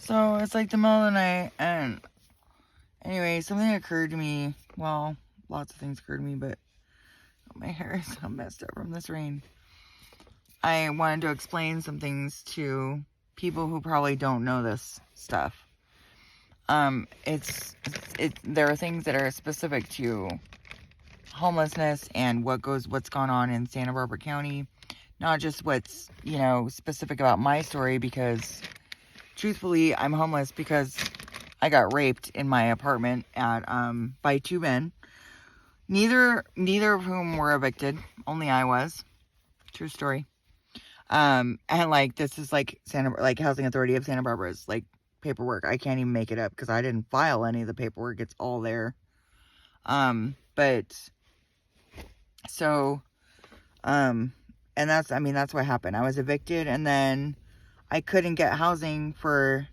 So it's like the middle of the night, and anyway, something occurred to me. Well, lots of things occurred to me, but my hair is so messed up from this rain. I wanted to explain some things to people who probably don't know this stuff. There are things that are specific to homelessness and what's gone on in Santa Barbara County. Not just what's, specific about my story, because truthfully, I'm homeless because I got raped in my apartment by two men. Neither of whom were evicted. Only I was. True story. And this is Housing Authority of Santa Barbara's paperwork. I can't even make it up because I didn't file any of the paperwork. It's all there. And that's what happened. I was evicted, and then I couldn't get housing for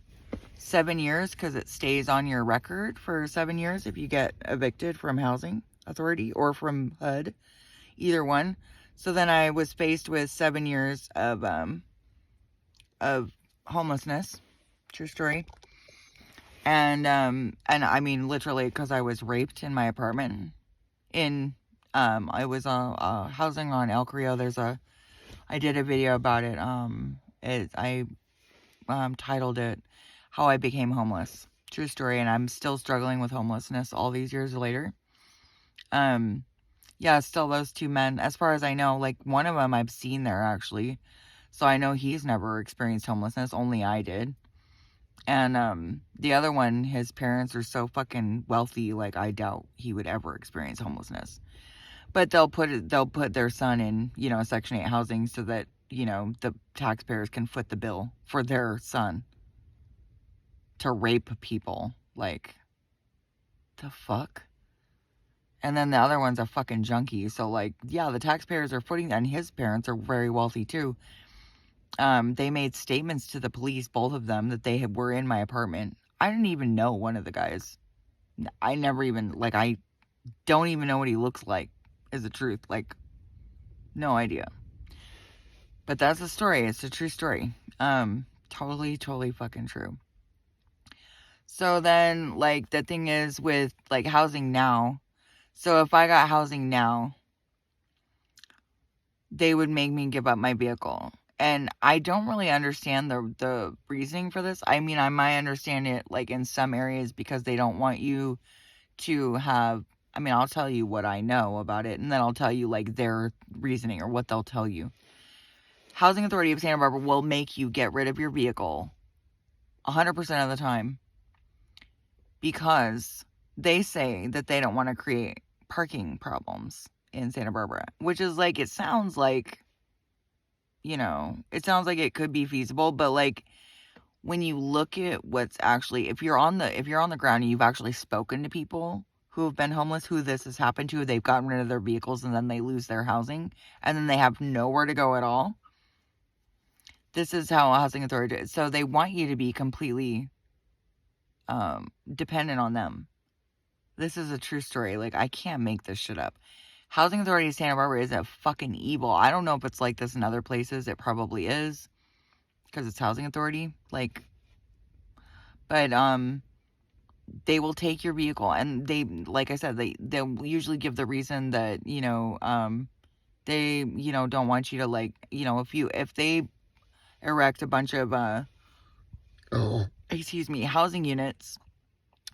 7 years because it stays on your record for 7 years if you get evicted from Housing Authority or from HUD, either one. So then I was faced with 7 years of homelessness. True story. And I mean, literally, because I was raped in my apartment. I was housing on El Carrillo. I did a video about it. I titled it "How I Became Homeless." True story, and I'm still struggling with homelessness all these years later. Still those two men, as far as I know, one of them I've seen there actually, so I know he's never experienced homelessness. Only I did. And the other one, his parents are so fucking wealthy, I doubt he would ever experience homelessness. But they'll put their son in, Section 8 housing so that, the taxpayers can foot the bill for their son to rape people. The fuck? And then the other one's a fucking junkie. So, the taxpayers are footing, and his parents are very wealthy too. They made statements to the police, both of them, that they were in my apartment. I didn't even know one of the guys. I never even, I don't even know what he looks like, is the truth. No idea. But that's the story. It's a true story. Totally fucking true. So then, the thing is with, housing now. So if I got housing now, they would make me give up my vehicle. And I don't really understand the reasoning for this. I mean, I might understand it, in some areas because they don't want you to have... I mean, I'll tell you what I know about it, and then I'll tell you, their reasoning or what they'll tell you. Housing Authority of Santa Barbara will make you get rid of your vehicle 100% of the time because they say that they don't want to create parking problems in Santa Barbara, which is, it sounds like, it sounds like it could be feasible, but, when you look at what's actually... If you're on the ground and you've actually spoken to people who have been homeless, who this has happened to, they've gotten rid of their vehicles and then they lose their housing and then they have nowhere to go at all. This is how a housing authority is. So they want you to be completely dependent on them. This is a true story. I can't make this shit up. Housing Authority of Santa Barbara is a fucking evil. I don't know if it's like this in other places. It probably is because it's Housing Authority. But they will take your vehicle, and they, like I said, they'll usually give the reason that, they, don't want you to, if they erect a bunch of, housing units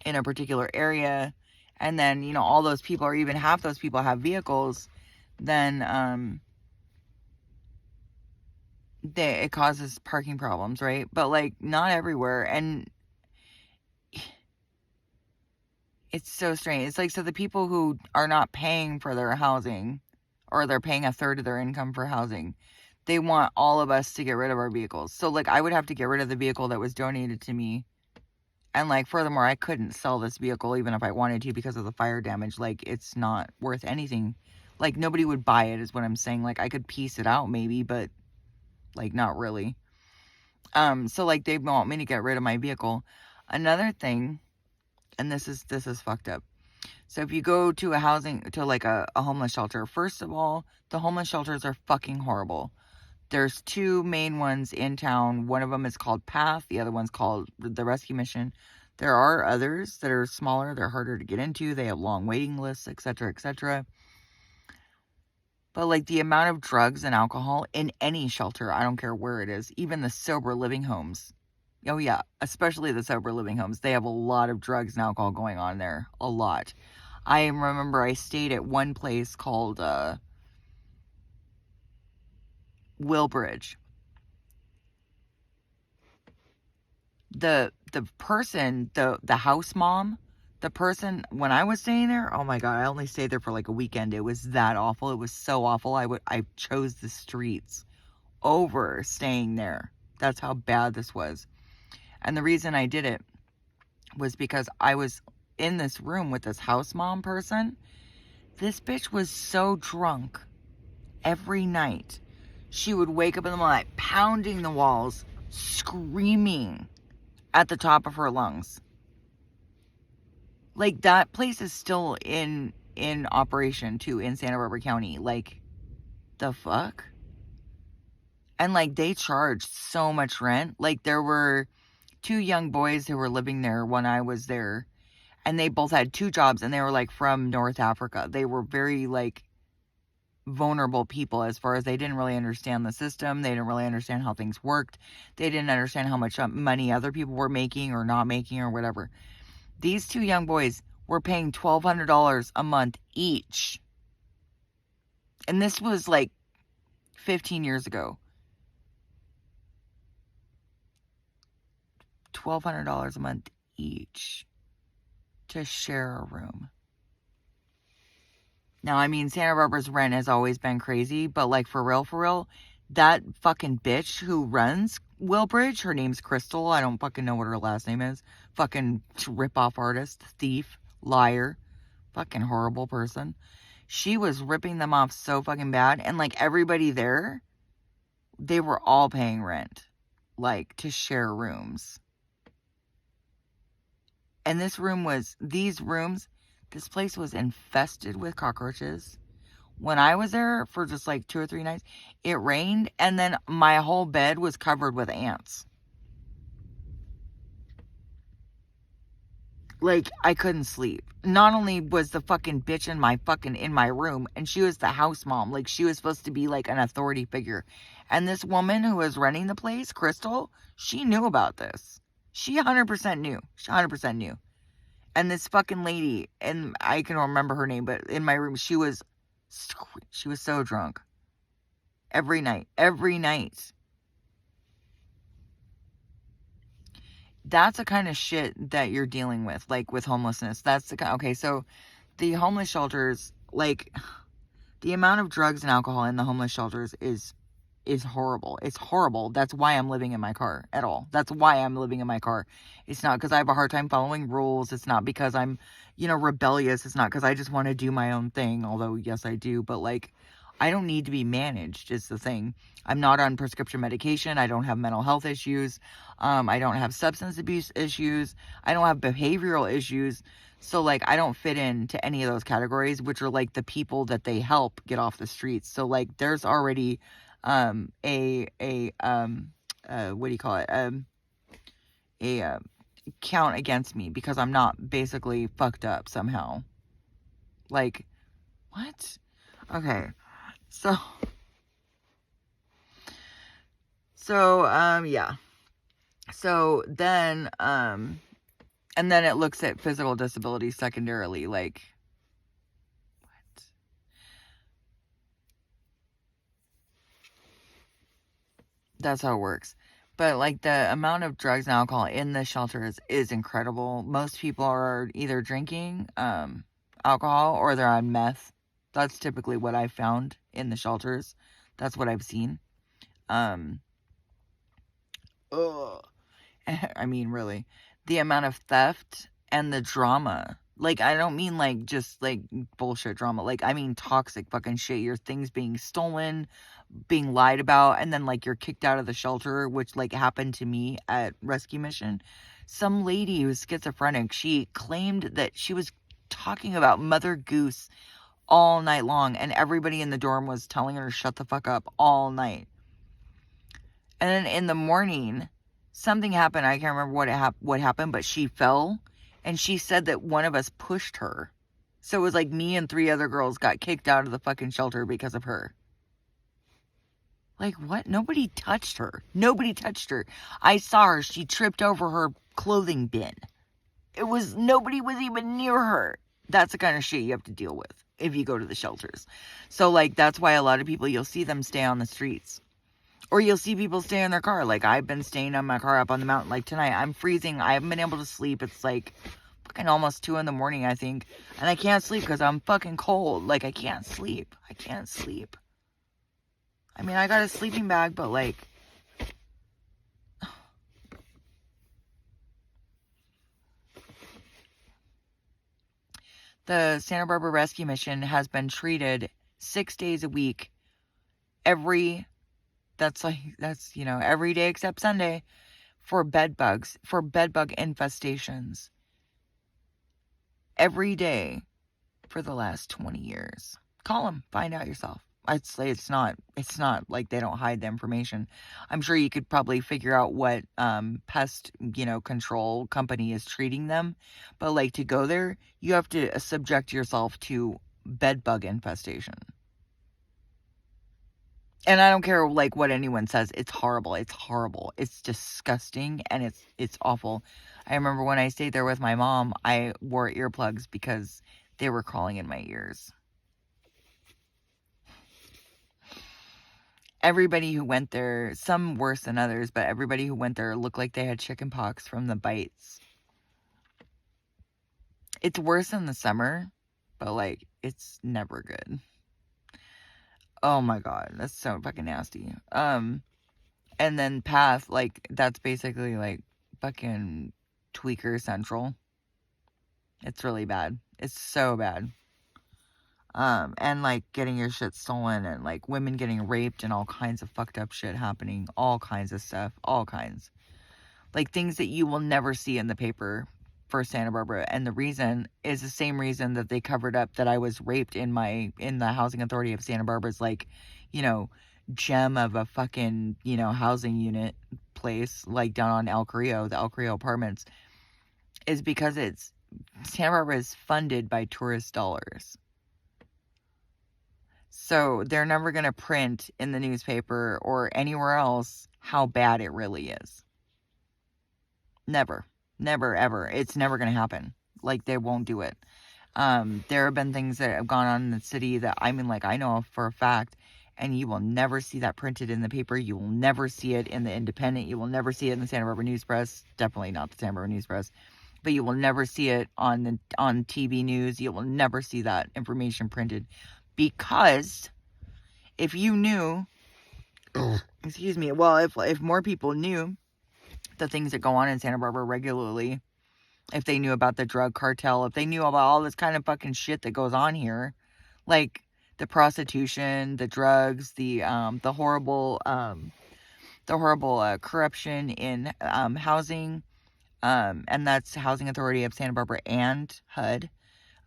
in a particular area, and then, all those people, or even half those people have vehicles, then, it causes parking problems, right? But, not everywhere, and it's so strange. It's so the people who are not paying for their housing, or they're paying a third of their income for housing, they want all of us to get rid of our vehicles. So, I would have to get rid of the vehicle that was donated to me. And, furthermore, I couldn't sell this vehicle even if I wanted to because of the fire damage. It's not worth anything. Nobody would buy it is what I'm saying. I could piece it out maybe, but, not really. So, they want me to get rid of my vehicle. Another thing... And this is fucked up. So if you go to a homeless shelter, first of all, the homeless shelters are fucking horrible. There's two main ones in town. One of them is called Path. The other one's called the Rescue Mission. There are others that are smaller. They're harder to get into. They have long waiting lists, etc., etc. But, like, the amount of drugs and alcohol in any shelter, I don't care where it is, even the sober living homes. Oh, yeah, especially the sober living homes. They have a lot of drugs and alcohol going on there. A lot. I remember I stayed at one place called Willbridge. The person, the house mom, the person, when I was staying there, oh my God, I only stayed there for like a weekend. It was that awful. It was so awful. I chose the streets over staying there. That's how bad this was. And the reason I did it was because I was in this room with this house mom person. This bitch was so drunk every night. She would wake up in the night pounding the walls, screaming at the top of her lungs. Like, that place is still in operation too in Santa Barbara County. Like, the fuck? And like, they charged so much rent. Like, there were two young boys who were living there when I was there, and they both had two jobs, and they were like from North Africa. They were very like vulnerable people, as far as they didn't really understand the system. They didn't really understand how things worked. They didn't understand how much money other people were making or not making or whatever. These two young boys were paying $1,200 a month each. And this was like 15 years ago. $1,200 a month each to share a room. Now, I mean, Santa Barbara's rent has always been crazy, but like, for real, that fucking bitch who runs Willbridge, her name's Crystal. I don't fucking know what her last name is. Fucking rip-off artist, thief, liar, fucking horrible person. She was ripping them off so fucking bad. And like, everybody there, they were all paying rent, like, to share rooms. And this place was infested with cockroaches. When I was there for just like 2 or 3 nights, it rained, and then my whole bed was covered with ants. Like, I couldn't sleep. Not only was the fucking bitch in my room, and she was the house mom. Like, she was supposed to be like an authority figure. And this woman who was running the place, Crystal, she knew about this. She 100% knew. She 100% knew. And this fucking lady, and I can remember her name, but in my room, she was so drunk. Every night. That's the kind of shit that you're dealing with, like, with homelessness. That's the kind, okay, so the homeless shelters, like, the amount of drugs and alcohol in the homeless shelters is horrible. It's horrible. That's why I'm living in my car at all. That's why I'm living in my car. It's not because I have a hard time following rules. It's not because I'm, rebellious. It's not because I just want to do my own thing. Although, yes, I do. But, like, I don't need to be managed is the thing. I'm not on prescription medication. I don't have mental health issues. I don't have substance abuse issues. I don't have behavioral issues. So, like, I don't fit into any of those categories, which are, like, the people that they help get off the streets. So, like, there's already what do you call it? A count against me because I'm not basically fucked up somehow. Like, what? Okay. So, yeah. So then, and then it looks at physical disability secondarily, like, what? That's how it works. But, like, the amount of drugs and alcohol in the shelters is incredible. Most people are either drinking alcohol or they're on meth. That's typically what I've found in the shelters. That's what I've seen. Ugh. I mean, really. The amount of theft and the drama. Like, I don't mean, like, just, like, bullshit drama. Like, I mean toxic fucking shit. Your things being stolen, being lied about, and then, like, you're kicked out of the shelter, which, like, happened to me at Rescue Mission. Some lady who's schizophrenic, she claimed that she was talking about Mother Goose all night long, and everybody in the dorm was telling her to shut the fuck up all night. And then in the morning, something happened. I can't remember what happened, but she fell, and she said that one of us pushed her. So it was like me and 3 other girls got kicked out of the fucking shelter because of her. Like, what? Nobody touched her. Nobody touched her. I saw her. She tripped over her clothing bin. Nobody was even near her. That's the kind of shit you have to deal with if you go to the shelters. So, like, that's why a lot of people, you'll see them stay on the streets. Or you'll see people stay in their car. Like, I've been staying on my car up on the mountain. Like, tonight, I'm freezing. I haven't been able to sleep. It's, like, fucking almost 2 in the morning, I think. And I can't sleep because I'm fucking cold. Like, I can't sleep. I can't sleep. I mean, I got a sleeping bag, but, like... The Santa Barbara Rescue Mission has been treated 6 days a week. Every day except Sunday, for bed bug infestations. Every day for the last 20 years. Call them, find out yourself. I'd say it's not like they don't hide the information. I'm sure you could probably figure out what pest, control company is treating them. But like, to go there, you have to subject yourself to bed bug infestation. And I don't care, like, what anyone says. It's horrible. It's horrible. It's disgusting, and it's awful. I remember when I stayed there with my mom, I wore earplugs because they were crawling in my ears. Everybody who went there, some worse than others, but everybody who went there looked like they had chicken pox from the bites. It's worse in the summer, but, like, it's never good. Oh my god, that's so fucking nasty. And then Path, like, that's basically like fucking tweaker central. It's really bad. It's so bad. And like getting your shit stolen, and like women getting raped, and all kinds of fucked up shit happening. All kinds of stuff. All kinds. Like things that you will never see in the paper for Santa Barbara. And the reason is the same reason that they covered up that I was raped in the Housing Authority of Santa Barbara's, like, gem of a fucking, housing unit place, like down on El Carrillo, the El Carrillo apartments, is because Santa Barbara is funded by tourist dollars. So they're never going to print in the newspaper or anywhere else how bad it really is. Never. Never, ever. It's never going to happen. Like, they won't do it. There have been things that have gone on in the city that, I know for a fact, and you will never see that printed in the paper. You will never see it in the Independent. You will never see it in the Santa Barbara News Press. Definitely not the Santa Barbara News Press. But you will never see it on TV news. You will never see that information printed. Because if you knew, excuse me, well, if more people knew the things that go on in Santa Barbara regularly, if they knew about the drug cartel, if they knew about all this kind of fucking shit that goes on here, like the prostitution, the drugs, the horrible corruption in housing, and that's Housing Authority of Santa Barbara and HUD,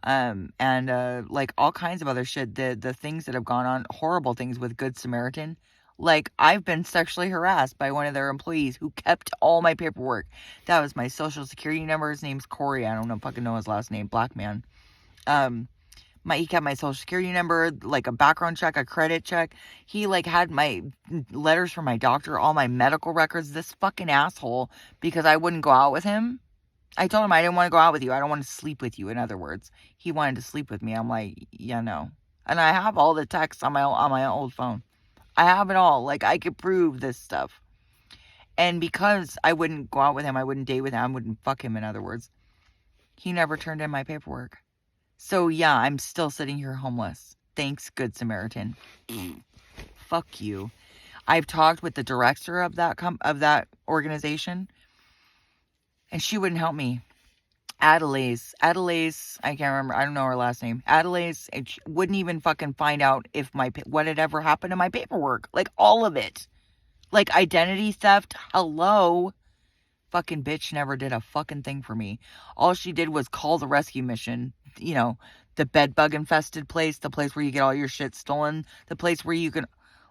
and like all kinds of other shit, the things that have gone on, horrible things with Good Samaritan. Like, I've been sexually harassed by one of their employees who kept all my paperwork. That was my social security number. His name's Corey. I don't fucking know his last name. Black man. He kept my social security number, like a background check, a credit check. He, like, had my letters from my doctor, all my medical records. This fucking asshole, because I wouldn't go out with him. I told him I didn't want to go out with you. I don't want to sleep with you, in other words. He wanted to sleep with me. I'm like, yeah, no. And I have all the texts on my old phone. I have it all. Like, I could prove this stuff. And because I wouldn't go out with him, I wouldn't date with him, I wouldn't fuck him, in other words, he never turned in my paperwork. So, yeah, I'm still sitting here homeless. Thanks, Good Samaritan. Fuck you. I've talked with the director of that organization, and she wouldn't help me. Adelaide's, I can't remember, I don't know her last name. Adelaide's wouldn't even fucking find out if what had ever happened to my paperwork. Like, all of it. Like, identity theft, hello. Fucking bitch never did a fucking thing for me. All she did was call the rescue mission, the bed bug infested place, the place where you get all your shit stolen, the place where you can,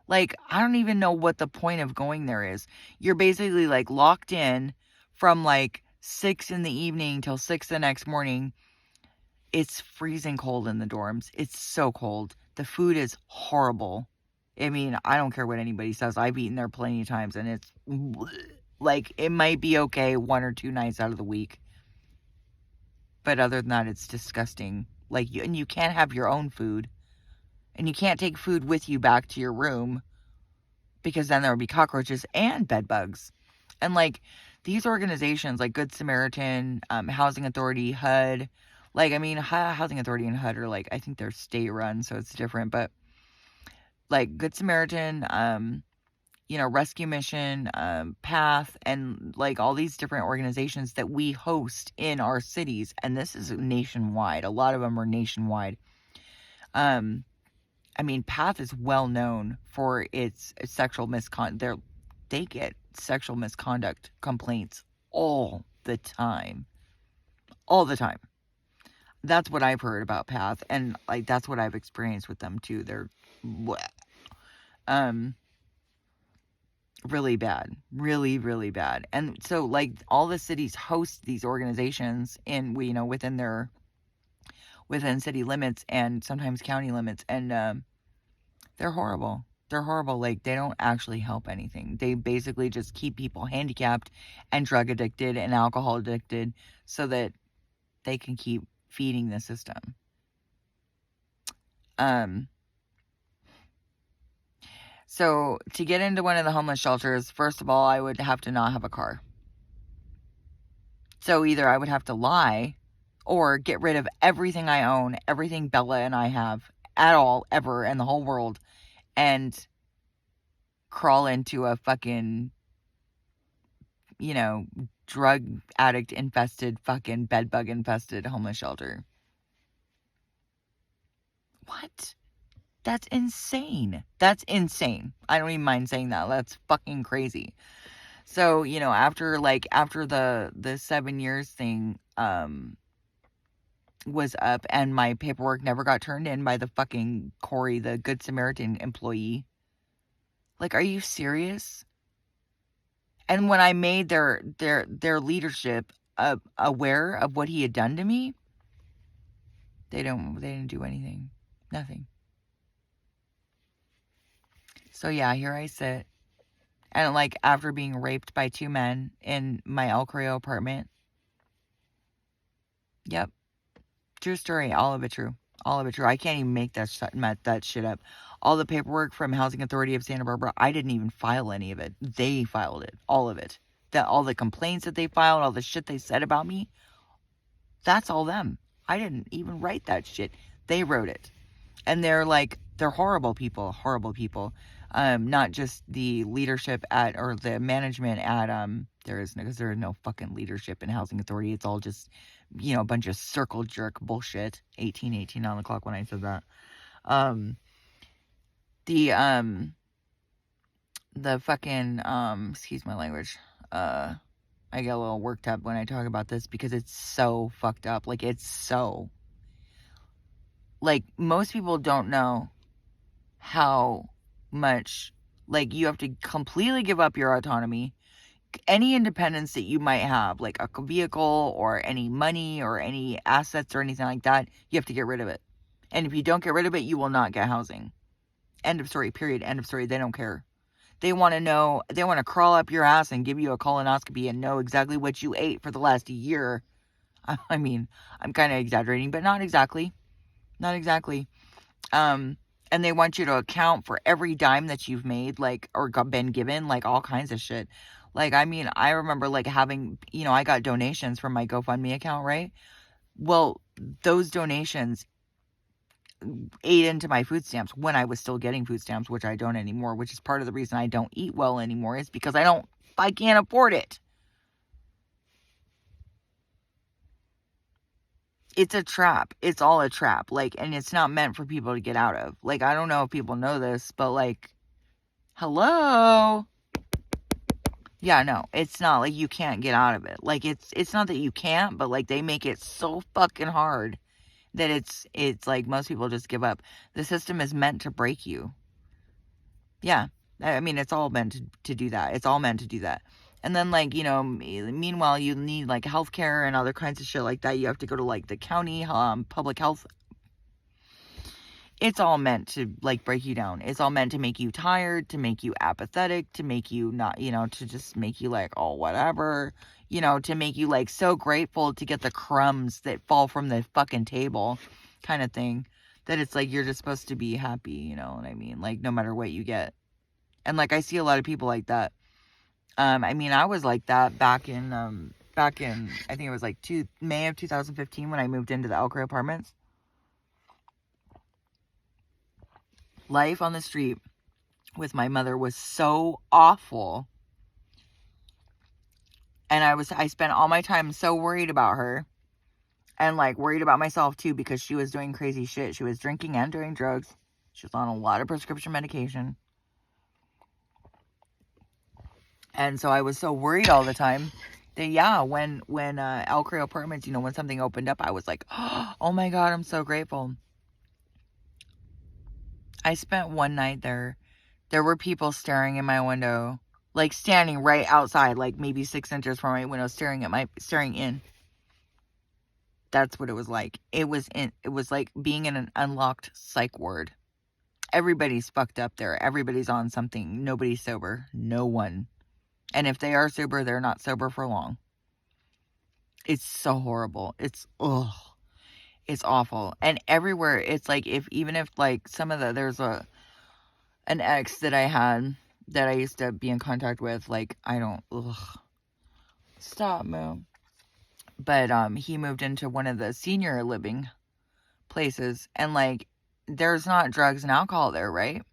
Like, I don't even know what the point of going there is. You're basically, like, locked in from, like, 6 in the evening till 6 the next morning. It's freezing cold in the dorms. It's so cold. The food is horrible. I mean, I don't care what anybody says. I've eaten there plenty of times, and it's, like, it might be okay 1 or 2 nights out of the week. But other than that, it's disgusting. Like, and you can't have your own food. And you can't take food with you back to your room, because then there would be cockroaches and bed bugs. And, like, these organizations like Good Samaritan, Housing Authority, HUD, like, I mean, Housing Authority and HUD are, like, I think they're state run, so it's different. But, like, Good Samaritan, Rescue Mission, PATH, and, like, all these different organizations that we host in our cities. And this is nationwide. A lot of them are nationwide. I mean, PATH is well known for its sexual misconduct. They get sexual misconduct complaints all the time. All the time. That's what I've heard about PATH, and, like, that's what I've experienced with them too. They're really bad. Really, really bad. And so, like, all the cities host these organizations within city limits and sometimes county limits, and they're horrible. They're horrible. Like, they don't actually help anything. They basically just keep people handicapped and drug addicted and alcohol addicted so that they can keep feeding the system. So to get into one of the homeless shelters, first of all, I would have to not have a car. So either I would have to lie or get rid of everything I own, everything Bella and I have at all, ever in the whole world, and crawl into a fucking, drug addict infested, fucking bedbug infested homeless shelter. What? That's insane. That's insane. I don't even mind saying that. That's fucking crazy. So, after the 7 years thing was up and my paperwork never got turned in by the fucking Corey, the Good Samaritan employee. Like, are you serious? And when I made their leadership aware of what he had done to me, they didn't do anything. Nothing. So yeah, here I sit. And, like, after being raped by 2 men in my El Correo apartment. Yep. True story. All of it true. All of it true. I can't even make that shit up. All the paperwork from Housing Authority of Santa Barbara, I didn't even file any of it. They filed it. All of it. All the complaints that they filed, all the shit they said about me, that's all them. I didn't even write that shit. They wrote it. And they're horrible people. Horrible people. Not just the leadership or the management at, there is no fucking leadership in Housing Authority. It's all just, a bunch of circle jerk bullshit. 18 on the clock when I said that. The fucking, excuse my language, I get a little worked up when I talk about this because it's so fucked up. Like, it's so, like, most people don't know how much, like, you have to completely give up your autonomy, any independence that you might have, like a vehicle or any money or any assets or anything like that, you have to get rid of it. And if you don't get rid of it, you will not get housing. End of story, period. End of story. They don't care. They want to crawl up your ass and give you a colonoscopy and know exactly what you ate for the last year. I mean, I'm kind of exaggerating, but not exactly. Not exactly. And they want you to account for every dime that you've made, like, or been given, like, all kinds of shit. Like, I mean, I remember, like, having, I got donations from my GoFundMe account, right? Well, those donations ate into my food stamps when I was still getting food stamps, which I don't anymore, which is part of the reason I don't eat well anymore, is because I can't afford it. It's a trap. It's all a trap. Like, and it's not meant for people to get out of. Like, I don't know if people know this, but, like, hello? Yeah, no, it's not like you can't get out of it. Like, it's not that you can't, but, like, they make it so fucking hard that it's like most people just give up. The system is meant to break you. Yeah. I mean, it's all meant to do that. It's all meant to do that. And then, like, you know, meanwhile, you need, like, healthcare and other kinds of shit like that. You have to go to, like, the county public health. It's all meant to, like, break you down. It's all meant to make you tired, to make you apathetic, to make you not, you know, to just make you like, oh, whatever, you know, to make you, like, so grateful to get the crumbs that fall from the fucking table kind of thing, that it's like you're just supposed to be happy, you know what I mean? Like, no matter what you get. And, like, I see a lot of people like that. I mean, I was like that back in, I think it was like May of 2015 when I moved into the Elk apartments. Life on the street with my mother was so awful. And I spent all my time so worried about her. And, like, worried about myself, too, because she was doing crazy shit. She was drinking and doing drugs. She was on a lot of prescription medication. And so I was so worried all the time that, yeah, when El Creo Apartments, you know, when something opened up, I was like, oh my God, I'm so grateful. I spent one night there. There were people staring in my window, like standing right outside, like maybe 6 inches from my window, staring in. That's what it was like. It was like being in an unlocked psych ward. Everybody's fucked up there. Everybody's on something. Nobody's sober. No one. And if they are sober, they're not sober for long. It's so horrible. It's awful. And everywhere, it's like, even if like there's an ex that I had that I used to be in contact with, like, stop, Moo. But he moved into one of the senior living places, and, like, there's not drugs and alcohol there, right?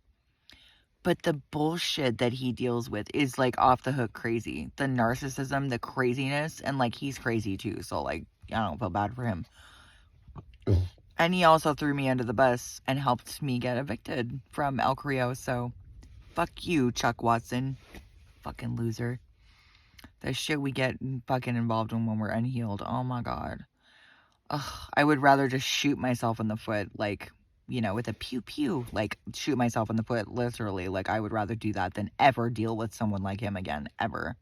But the bullshit that he deals with is, like, off the hook crazy. The narcissism, the craziness, and, like, he's crazy too, so, like, I don't feel bad for him. And he also threw me under the bus and helped me get evicted from El Creo, so fuck you, Chuck Watson. Fucking loser. The shit we get fucking involved in when we're unhealed. Oh my God. Ugh, I would rather just shoot myself in the foot, like, you know, with a pew pew, like, shoot myself in the foot, literally. Like, I would rather do that than ever deal with someone like him again, ever.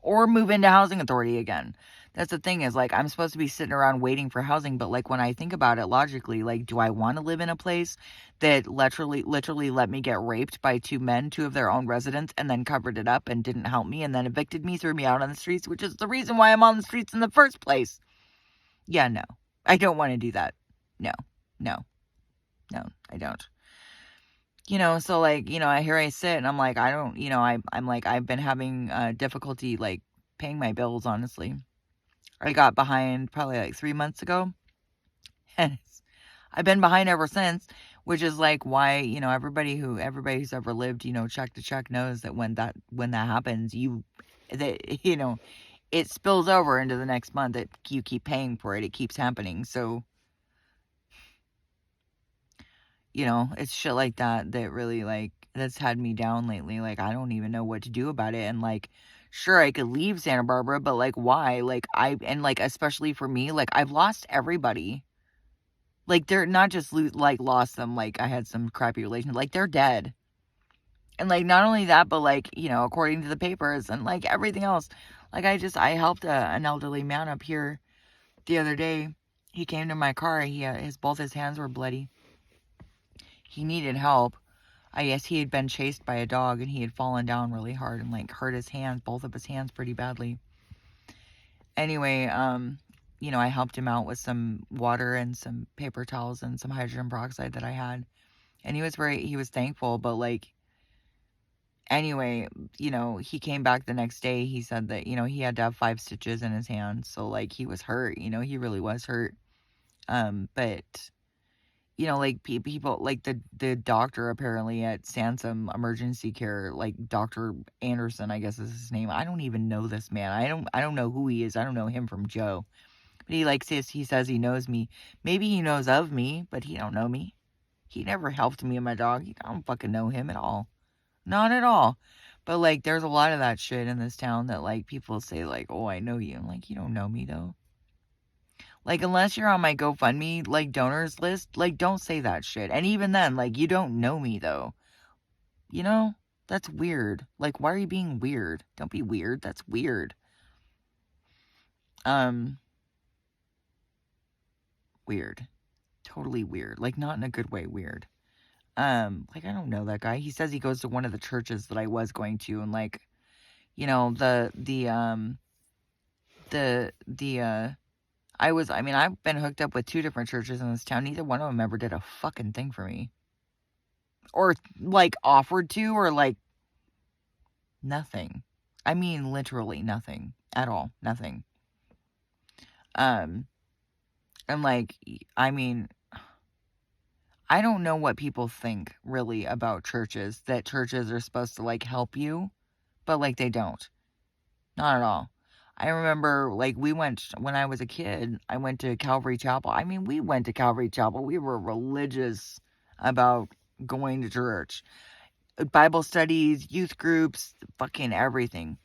Or move into housing authority again. That's the thing, is, like, I'm supposed to be sitting around waiting for housing, but, like, when I think about it logically, like, do I want to live in a place that literally let me get raped by two men, two of their own residents, and then covered it up and didn't help me and then evicted me, threw me out on the streets, which is the reason why I'm on the streets in the first place? Yeah, no. I don't want to do that. No, I don't. You know, so, like, you know, here I sit and I'm like, I don't, you know, I'm like, I've been having difficulty, like, paying my bills, honestly. I got behind probably like 3 months ago. And I've been behind ever since, which is like why, you know, everybody who's ever lived, you know, check to check knows that when that happens, you know, it spills over into the next month. That you keep paying for it. It keeps happening. So, you know, it's shit like that really, like, that's had me down lately. Like, I don't even know what to do about it. And, like, sure, I could leave Santa Barbara, but, like, why? Like, especially for me, like, I've lost everybody. Like, they're not just, like, lost them, like, I had some crappy relationship. Like, they're dead. And, like, not only that, but, like, you know, according to the papers and, like, everything else. Like, I helped an elderly man up here the other day. He came to my car. Both his hands were bloody. He needed help. I guess he had been chased by a dog and he had fallen down really hard and, like, hurt his hands, both of his hands, pretty badly. Anyway, you know, I helped him out with some water and some paper towels and some hydrogen peroxide that I had. And he was thankful, but, like, anyway, you know, he came back the next day. He said that, you know, he had to have 5 stitches in his hand. So, like, he was hurt, you know, he really was hurt. But, you know, like, people, like, the doctor apparently at Sansom Emergency Care, like, Dr. Anderson, I guess is his name. I don't even know this man. I don't know who he is. I don't know him from Joe. But he says he knows me. Maybe he knows of me, but he don't know me. He never helped me and my dog. I don't fucking know him at all. Not at all. But, like, there's a lot of that shit in this town that, like, people say, like, oh, I know you. I'm like, you don't know me, though. Like, unless you're on my GoFundMe, like, donors list, like, don't say that shit. And even then, like, you don't know me, though. You know? That's weird. Like, why are you being weird? Don't be weird. That's weird. Weird. Totally weird. Like, not in a good way weird. Like, I don't know that guy. He says he goes to one of the churches that I was going to, and like, you know, I've been hooked up with 2 different churches in this town. Neither one of them ever did a fucking thing for me. Or, like, offered to, or, like, nothing. I mean, literally nothing. At all. Nothing. And, like, I mean, I don't know what people think, really, about churches. That churches are supposed to, like, help you. But, like, they don't. Not at all. I remember, like, when I was a kid, I went to Calvary Chapel. I mean, we went to Calvary Chapel. We were religious about going to church. Bible studies, youth groups, fucking everything.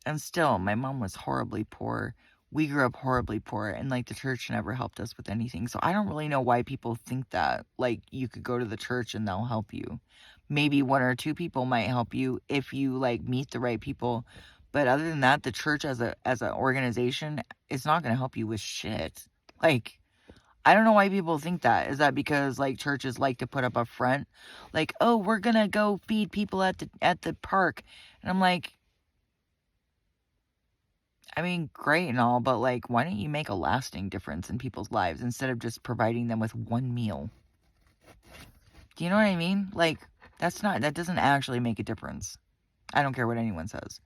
And still, my mom was horribly poor. We grew up horribly poor, and, like, the church never helped us with anything. So I don't really know why people think that, like, you could go to the church and they'll help you. Maybe 1 or 2 people might help you if you, like, meet the right people. But other than that, the church as an organization is not going to help you with shit. Like, I don't know why people think that. Is that because, like, churches like to put up a front? Like, oh, we're going to go feed people at the park. And I'm like, I mean, great and all, but, like, why don't you make a lasting difference in people's lives instead of just providing them with 1 meal? Do you know what I mean? Like, that doesn't actually make a difference. I don't care what anyone says.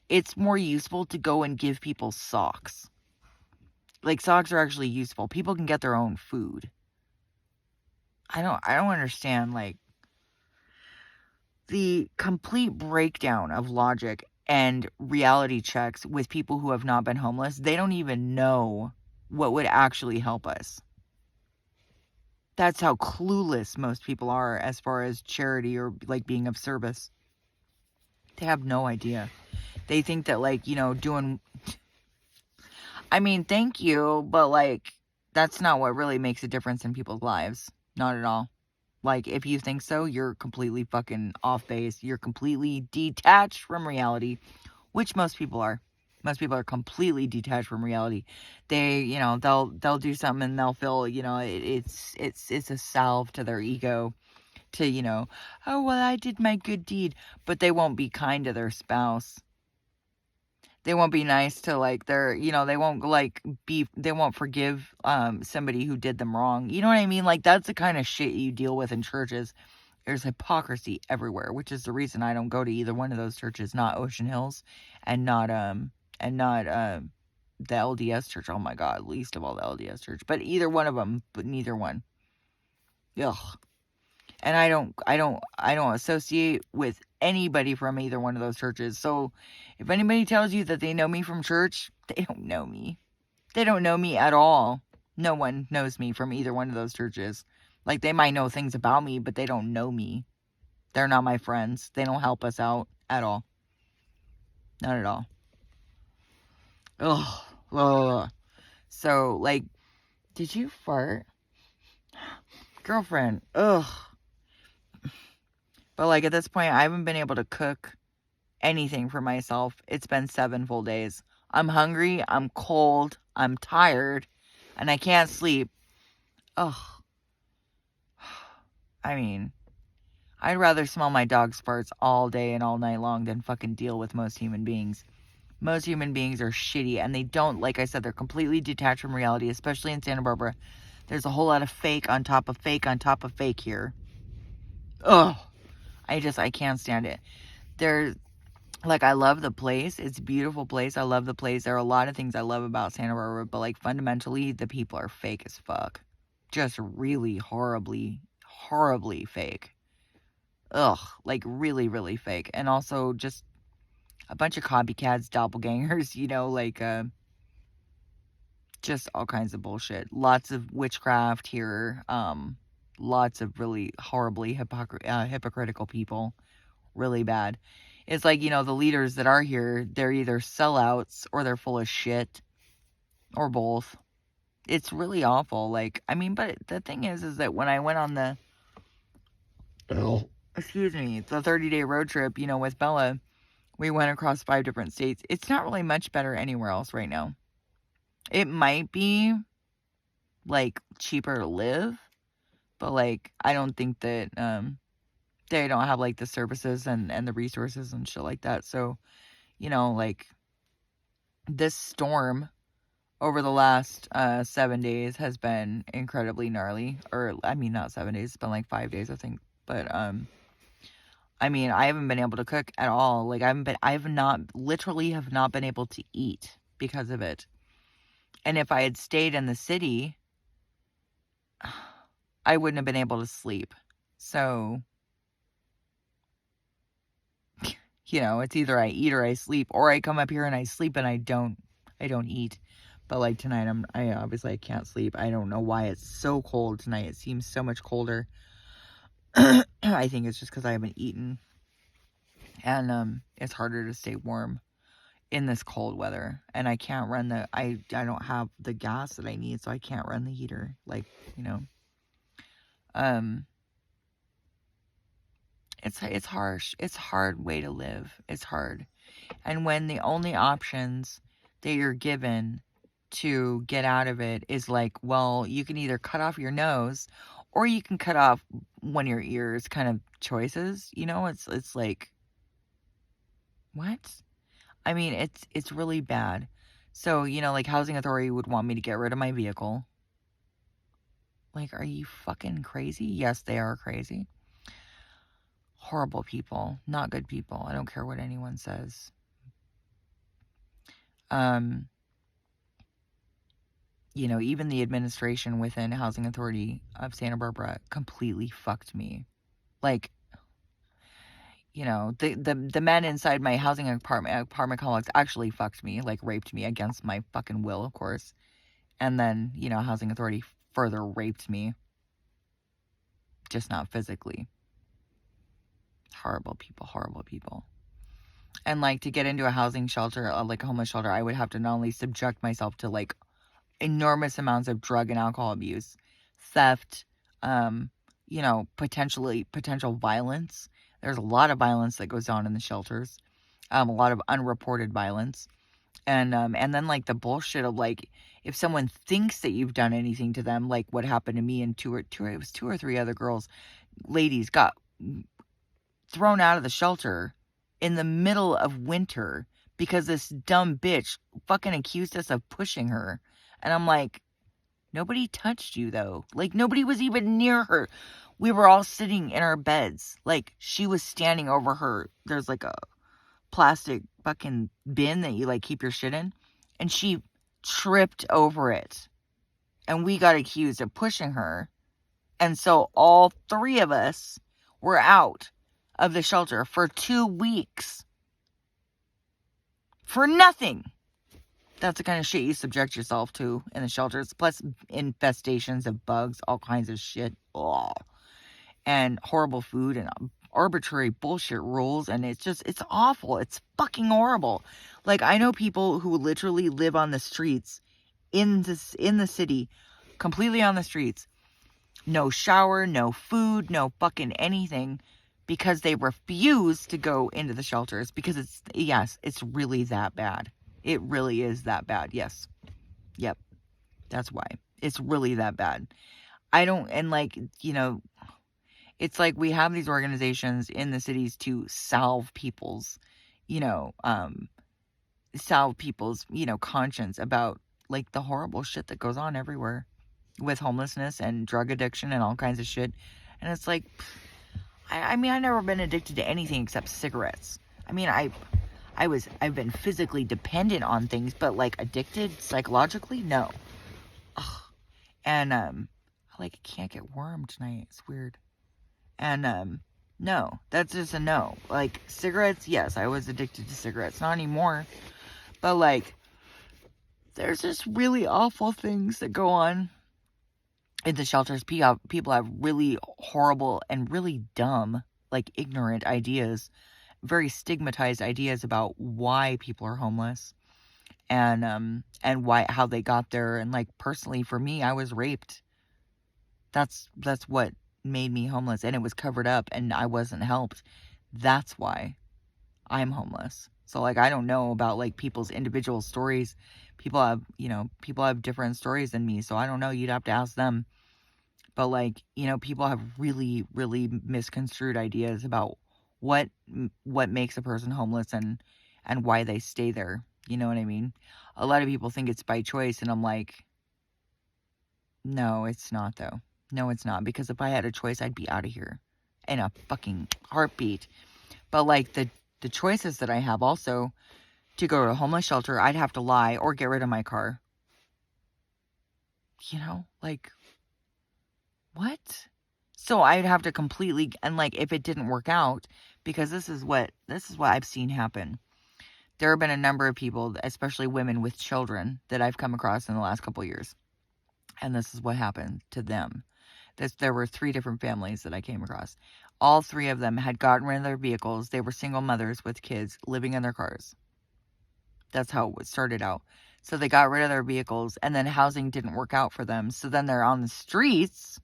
It's more useful to go and give people socks. Like, socks are actually useful. People can get their own food. I don't understand, like, the complete breakdown of logic and reality checks with people who have not been homeless. They don't even know what would actually help us. That's how clueless most people are as far as charity or, like, being of service. They have no idea. They think that, like, you know, I mean, thank you, but, like, that's not what really makes a difference in people's lives. Not at all. Like, if you think so, you're completely fucking off base. You're completely detached from reality, which most people are. Most people are completely detached from reality. They, you know, they'll do something and they'll feel, you know, it's a salve to their ego to, you know, oh, well, I did my good deed, but they won't be kind to their spouse. They won't be nice to, like, their, you know, they won't, like, they won't forgive somebody who did them wrong. You know what I mean? Like, that's the kind of shit you deal with in churches. There's hypocrisy everywhere, which is the reason I don't go to either one of those churches, not Ocean Hills and not the LDS church. Oh my God, least of all the LDS church. But either one of them, but neither one. Ugh. And I don't associate with anybody from either one of those churches. So if anybody tells you that they know me from church, they don't know me. They don't know me at all. No one knows me from either one of those churches. Like, they might know things about me, but they don't know me. They're not my friends. They don't help us out at all. Not at all. Ugh. Ugh. So, like, did you fart? Girlfriend. Ugh. But, like, at this point, I haven't been able to cook anything for myself. It's been 7 full days. I'm hungry, I'm cold, I'm tired, and I can't sleep. Ugh. I mean, I'd rather smell my dog's farts all day and all night long than fucking deal with most human beings. Most human beings are shitty, and they don't, like I said, they're completely detached from reality, especially in Santa Barbara. There's a whole lot of fake on top of fake on top of fake here. Ugh. I can't stand it. Like, I love the place. It's a beautiful place. I love the place. There are a lot of things I love about Santa Barbara, but, like, fundamentally, the people are fake as fuck. Just really horribly, horribly fake. Ugh. Like, really, really fake. And also just a bunch of copycats, doppelgangers, you know, like, just all kinds of bullshit. Lots of witchcraft here. Lots of really horribly hypocritical people. Really bad. It's like, you know, the leaders that are here, they're either sellouts or they're full of shit or both. It's really awful. Like, I mean, but the thing is that when I went on the excuse me, the 30-day road trip, with Bella, we went across 5 different states. It's not really much better anywhere else right now. It might be, like, cheaper to live, but, like, I don't think that, they don't have, like, the services and the resources and shit like that. So, like, this storm over the last 7 days has been incredibly gnarly. Or, I mean, not 7 days. It's been, like, 5 days, I think. But, I mean, I haven't been able to cook at all. Like, literally have not been able to eat because of it. And if I had stayed in the city, I wouldn't have been able to sleep. So, it's either I eat or I sleep, or I come up here and I sleep and I don't eat. But like tonight, I can't sleep. I don't know why it's so cold tonight. It seems so much colder. I think it's just because I haven't eaten, and it's harder to stay warm in this cold weather. And I can't run I don't have the gas that I need, so I can't run the heater. Like, it's harsh. It's a hard way to live. It's hard. And when the only options that you're given to get out of it is like, well, you can either cut off your nose or you can cut off one of your ears, kind of choices, it's like, what? I mean, it's really bad. So, like, housing authority would want me to get rid of my vehicle. Like, are you fucking crazy? Yes, they are crazy. Horrible people, not good people. I don't care what anyone says. Even the administration within Housing Authority of Santa Barbara completely fucked me. Like, the men inside my housing apartment complex actually fucked me, like raped me against my fucking will, of course. And then, Housing Authority further raped me. Just not physically. Horrible people, horrible people. And, like, to get into a housing shelter, like a homeless shelter, I would have to not only subject myself to, like, enormous amounts of drug and alcohol abuse, theft, potential violence. There's a lot of violence that goes on in the shelters, a lot of unreported violence, and then, like, the bullshit of, like, if someone thinks that you've done anything to them, like what happened to me and two or three other ladies got thrown out of the shelter in the middle of winter because this dumb bitch fucking accused us of pushing her. And I'm like, nobody touched you, though. Like, nobody was even near her. We were all sitting in our beds. Like, she was standing over her. There's, like, a plastic fucking bin that you, like, keep your shit in. And she tripped over it. And we got accused of pushing her. And so all 3 of us were out of the shelter for 2 weeks. For nothing. That's the kind of shit you subject yourself to in the shelters. Plus infestations of bugs, all kinds of shit. Oh. And horrible food and arbitrary bullshit rules. And it's awful. It's fucking horrible. Like, I know people who literally live on the streets in the city, completely on the streets. No shower, no food, no fucking anything, because they refuse to go into the shelters because it's really that bad. It really is that bad. Yes. Yep. That's why. It's really that bad. It's like we have these organizations in the cities to salve people's, conscience about, like, the horrible shit that goes on everywhere with homelessness and drug addiction and all kinds of shit. And it's like, I've never been addicted to anything except cigarettes. I mean, I've been physically dependent on things, but, like, addicted psychologically, no. Ugh. And I can't get warm tonight. It's weird. And no, that's just a no. Like, cigarettes, yes, I was addicted to cigarettes, not anymore. But, like, there's just really awful things that go on in the shelters. People have really horrible and really dumb, like, ignorant ideas, very stigmatized ideas about why people are homeless and how they got there. And, like, personally for me, I was raped. That's what made me homeless, and it was covered up and I wasn't helped. That's why I'm homeless. So, like, I don't know about, like, people's individual stories. People have, people have different stories than me, so I don't know. You'd have to ask them. But, like, people have really, really misconstrued ideas about what makes a person homeless and why they stay there. You know what I mean? A lot of people think it's by choice, and I'm like, no, it's not, though. No, it's not. Because if I had a choice, I'd be out of here in a fucking heartbeat. But, like, the choices that I have also, to go to a homeless shelter, I'd have to lie or get rid of my car. Like, what? So I'd have to completely, and like, if it didn't work out, because this is what I've seen happen. There have been a number of people, especially women with children, that I've come across in the last couple of years. And this is what happened to them. There were 3 different families that I came across. All 3 of them had gotten rid of their vehicles. They were single mothers with kids living in their cars. That's how it started out. So they got rid of their vehicles, and then housing didn't work out for them. So then they're on the streets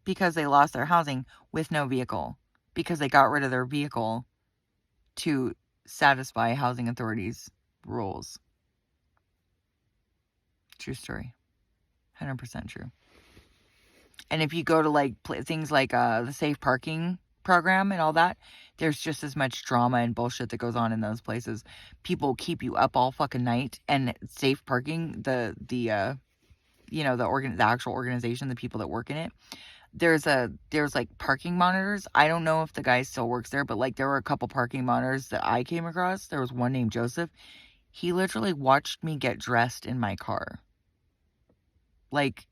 because they lost their housing with no vehicle, because they got rid of their vehicle to satisfy housing authorities' rules. True story. 100% true. And if you go to like things like the safe parking program and all that, there's just as much drama and bullshit that goes on in those places. People keep you up all fucking night. And safe parking, the actual organization, the people that work in it, there's like parking monitors. I don't know if the guy still works there, but like there were a couple parking monitors that I came across. There was one named Joseph. He literally watched me get dressed in my car. Like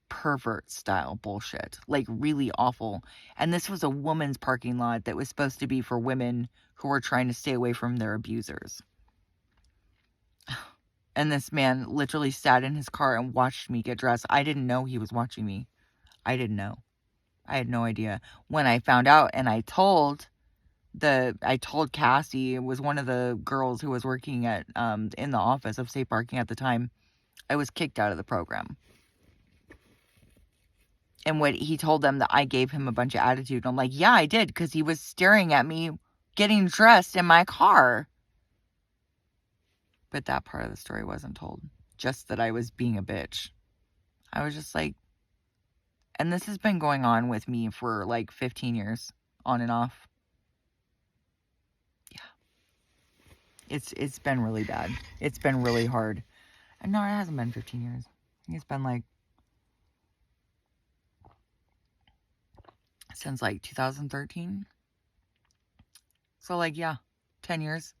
pervert style bullshit. Like really awful. And this was a woman's parking lot that was supposed to be for women who were trying to stay away from their abusers. And this man literally sat in his car and watched me get dressed. I didn't know he was watching me. I didn't know. I had no idea. When I found out, and I told Cassie, it was one of the girls who was working at in the office of safe parking at the time, I was kicked out of the program. And what he told them that I gave him a bunch of attitude. I'm like, yeah, I did, because he was staring at me getting dressed in my car. But that part of the story wasn't told. Just that I was being a bitch. I was just like, and this has been going on with me for like 15 years, on and off. Yeah. It's been really bad. It's been really hard. And no, it hasn't been 15 years. I think it's been like since like 2013. So like, yeah, 10 years.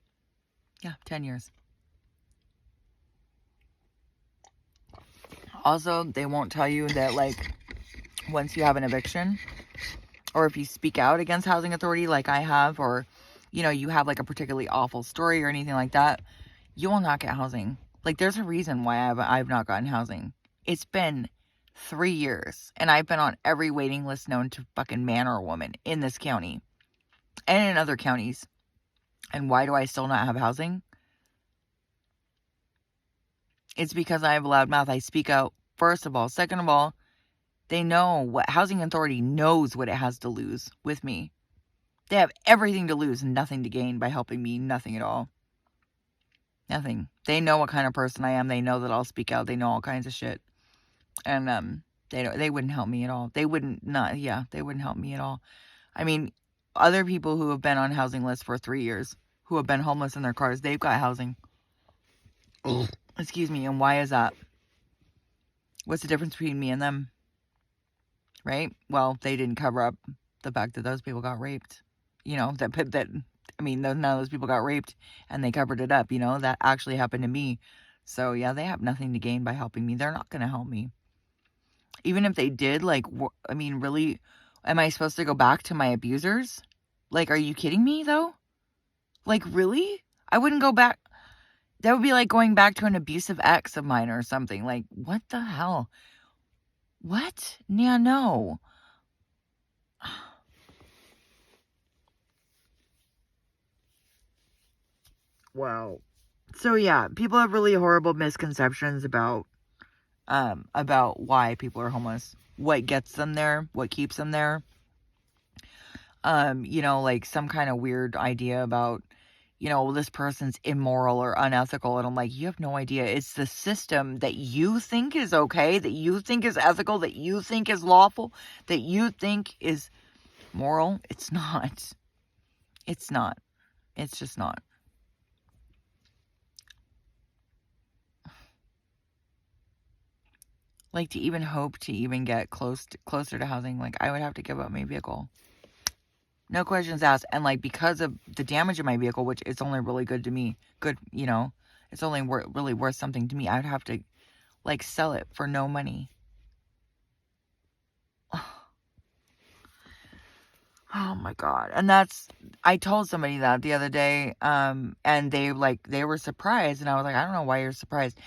Yeah, 10 years. Also, they won't tell you that like once you have an eviction, or if you speak out against housing authority like I have, or you have like a particularly awful story or anything like that, you will not get housing. Like there's a reason why I've not gotten housing. It's been 3 years, and I've been on every waiting list known to fucking man or woman in this county and in other counties. And why do I still not have housing? It's because I have a loud mouth. I speak out, first of all. Second of all, they know what housing authority knows what it has to lose with me. They have everything to lose and nothing to gain by helping me. Nothing at all. Nothing. They know what kind of person I am. They know that I'll speak out. They know all kinds of shit. And they wouldn't help me at all. They wouldn't help me at all. I mean, other people who have been on housing lists for 3 years, who have been homeless in their cars, they've got housing. Excuse me. And why is that? What's the difference between me and them? Right? Well, they didn't cover up the fact that those people got raped. None of those people got raped, and they covered it up. That actually happened to me. So yeah, they have nothing to gain by helping me. They're not going to help me. Even if they did, like, really, am I supposed to go back to my abusers? Like, are you kidding me, though? Like, really? I wouldn't go back. That would be like going back to an abusive ex of mine or something. Like, what the hell? What? Yeah, no. Wow. So yeah, people have really horrible misconceptions about why people are homeless. what gets them there, what keeps them there. Like some kind of weird idea about, this person's immoral or unethical. And I'm like, you have no idea. It's the system that you think is okay, that you think is ethical, that you think is lawful, that you think is moral. It's not. It's not. It's just not. Like, to even hope to even get closer to housing, like, I would have to give up my vehicle. No questions asked. And, like, because of the damage of my vehicle, which is only really good to me, it's only really worth something to me, I would have to, like, sell it for no money. Oh my God. And I told somebody that the other day, and they were surprised, and I was like, I don't know why you're surprised.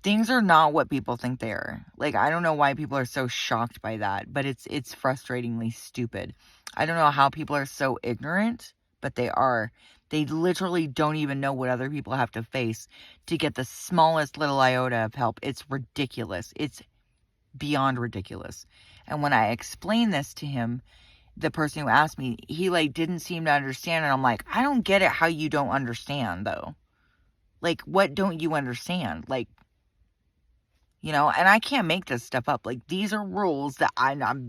Things are not what people think they are. Like, I don't know why people are so shocked by that, but it's frustratingly stupid. I don't know how people are so ignorant, but they are. They literally don't even know what other people have to face to get the smallest little iota of help. It's ridiculous. It's beyond ridiculous. And when I explained this to him, the person who asked me, he didn't seem to understand. And I'm like, I don't get it how you don't understand though. Like, what don't you understand? Like, and I can't make this stuff up. Like, these are rules that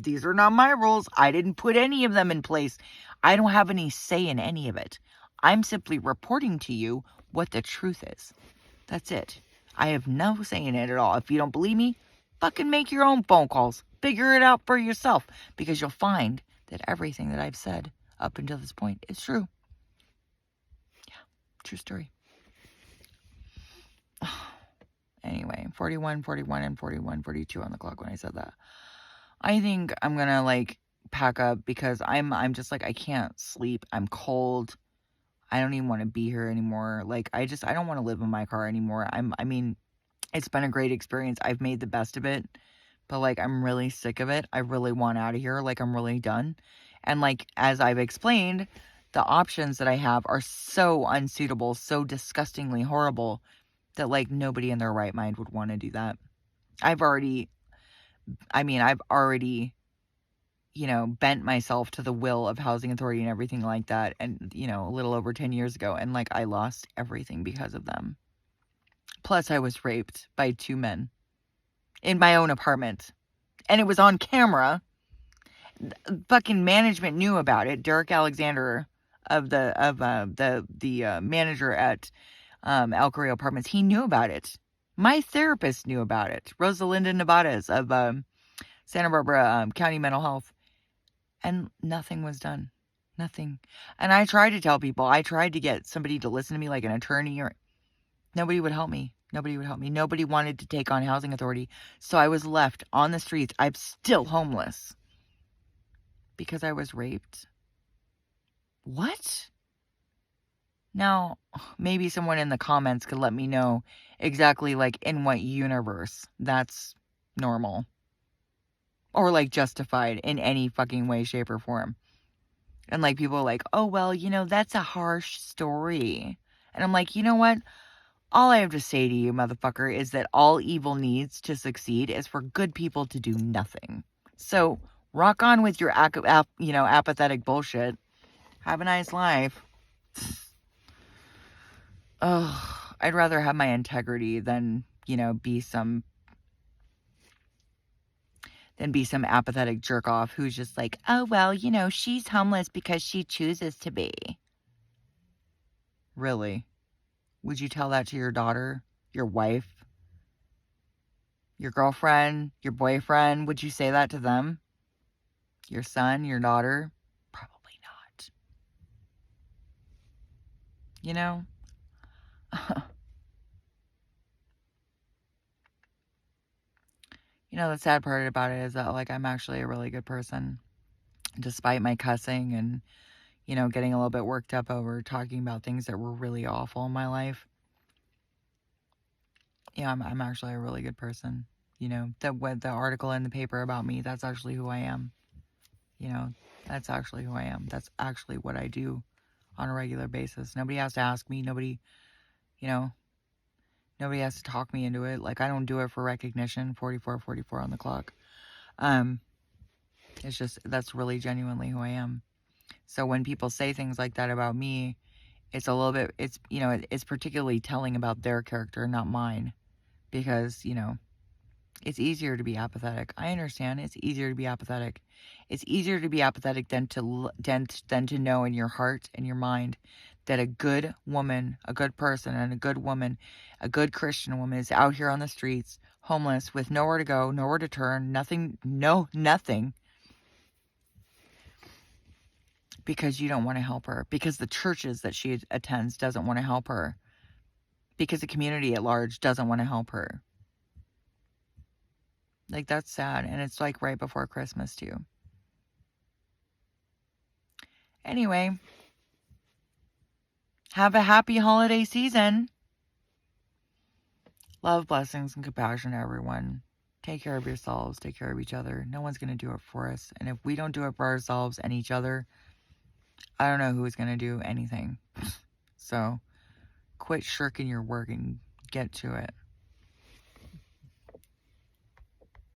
these are not my rules. I didn't put any of them in place. I don't have any say in any of it. I'm simply reporting to you what the truth is. That's it. I have no say in it at all. If you don't believe me, fucking make your own phone calls. Figure it out for yourself, because you'll find that everything that I've said up until this point is true. Yeah, true story. Anyway, 41, 41, and 41, 42 on the clock when I said that. I think I'm gonna pack up, because I'm just I can't sleep. I'm cold. I don't even want to be here anymore. I don't want to live in my car anymore. I mean, it's been a great experience. I've made the best of it, but I'm really sick of it. I really want out of here. I'm really done. And as I've explained, the options that I have are so unsuitable, so disgustingly horrible, that nobody in their right mind would want to do that. I've already, bent myself to the will of housing authority and everything like that. And, a little over 10 years ago. And I lost everything because of them. Plus I was raped by 2 men in my own apartment. And it was on camera. Fucking management knew about it. Derek Alexander of the manager at El Correo Apartments, he knew about it. My therapist knew about it. Rosalinda Nevadas of Santa Barbara County Mental Health. And nothing was done. Nothing. And I tried to tell people. I tried to get somebody to listen to me, like an attorney, or nobody would help me. Nobody would help me. Nobody wanted to take on housing authority. So I was left on the streets. I'm still homeless because I was raped. What? Now, maybe someone in the comments could let me know exactly in what universe that's normal. Or justified in any fucking way, shape, or form. And people are like, oh, well, that's a harsh story. And I'm like, you know what? All I have to say to you, motherfucker, is that all evil needs to succeed is for good people to do nothing. So rock on with your apathetic bullshit. Have a nice life. Oh, I'd rather have my integrity than, be some apathetic jerk off who's just like, oh, well, she's homeless because she chooses to be. Really? Would you tell that to your daughter, your wife, your girlfriend, your boyfriend? Would you say that to them? Your son, your daughter? Probably not. The sad part about it is that, I'm actually a really good person. Despite my cussing and, getting a little bit worked up over talking about things that were really awful in my life. Yeah, I'm actually a really good person. The article in the paper about me, that's actually who I am. That's actually who I am. That's actually what I do on a regular basis. Nobody has to ask me. Nobody has to talk me into it. I don't do it for recognition. 44 on the clock. It's just, that's really genuinely who I am. So when people say things like that about me, it's a little bit, it's, you know, it's particularly telling about their character, not mine. Because, you know, it's easier to be apathetic. I understand. It's easier to be apathetic. It's easier to be apathetic than to know in your heart and your mind that a good woman, a good person, and a good woman, a good Christian woman is out here on the streets, homeless, with nowhere to go, nowhere to turn, nothing, nothing, because you don't want to help her, because the churches that she attends doesn't want to help her, because the community at large doesn't want to help her. Like, that's sad, and it's like right before Christmas too. Anyway, have a happy holiday season. Love, blessings, and compassion to everyone. Take care of yourselves. Take care of each other. No one's going to do it for us. And if we don't do it for ourselves and each other, I don't know who's going to do anything. So quit shirking your work and get to it.